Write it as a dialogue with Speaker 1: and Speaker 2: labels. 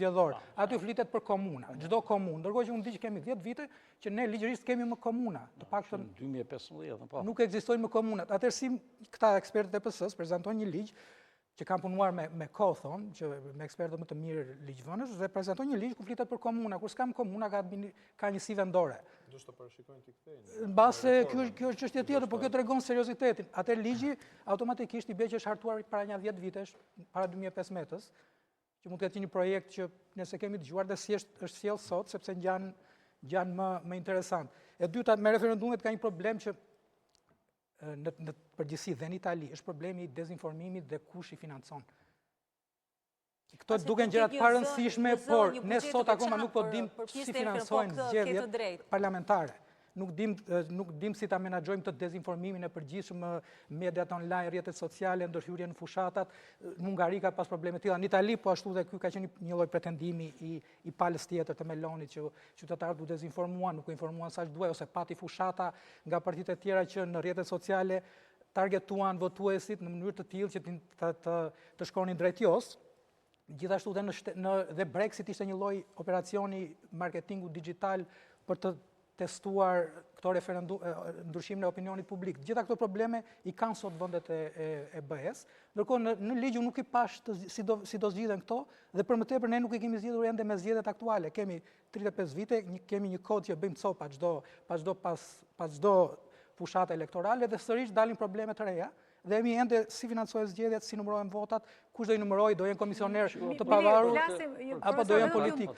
Speaker 1: zgjedhore. Aty flitet për komuna, çdo komunë. Ndërkohë që unë di që kemi 10 vite që ne ligjërisht kemi më komuna. Të paktën
Speaker 2: 2015, po.
Speaker 1: nuk ekzistojnë më komunat. Atëherë si këta ekspertët e PS-s prezantojnë një ligj që kanë punuar me kohë, thonë, që me ekspertët më të mirë ligjvënës, dhe prezantojnë një ligj ku flitet për komuna, kur s'kam komuna ka njësi vendore.
Speaker 3: Do të parashikojnë t'i kthejnë.
Speaker 1: Mbase kjo është çështje tjetër, por kjo tregon seriozitetin. Atëherë ligji automatikisht i bie që është hartuar para një 10 vitesh, para 2015-s, që mund të jetë një projekt që nëse kemi dëgjuar dhe si është sjell sot, sepse ngjan më interesant. E dyta, me referendumet ka një problem që në përgjithësi dhe në Itali është problemi i dezinformimit dhe kush i financon. Këto duken gjërat parëndësishme, por ne sot akoma nuk po dim si financojnë zgjedhjet parlamentare. Nuk dim si ta menaxhojmë të dezinformimin e përgjithshëm, mediat online, rrjetet sociale, ndërhyrje në fushatat. Në Hungari ka pas probleme të tilla. Në Itali po ashtu dhe ky ka qenë një lloj pretendimi i palës tjetër të Melonit që qytetarët u dezinformuan, nuk u informuan sa duhej ose pati fushata nga partitë e tjera që në rrjetet sociale targetuan votuesit në mënyrë të tillë që të shkonin drejt jos. Gjithashtu dhe Brexit ishte një lloj operacioni marketingu digital për të testuar këto ndryshimin e opinionit publik. Gjitha këto probleme i kanë sot vendet e BE-s, ndërkohë në ligj nuk i pash si do zgjidhen këto, dhe për më tepër ne nuk i kemi zgjidhur ende me zgjedhjet aktuale. Kemi 35 vite, kemi një kod që bëjmë copa pas çdo fushate elektorale dhe sërish dalin probleme të reja. Dhe jemi ende si financohen zgjedhjet, si numërohen votat, kush do i numërojë, do jenë komisioner të pavarur apo do jenë politik.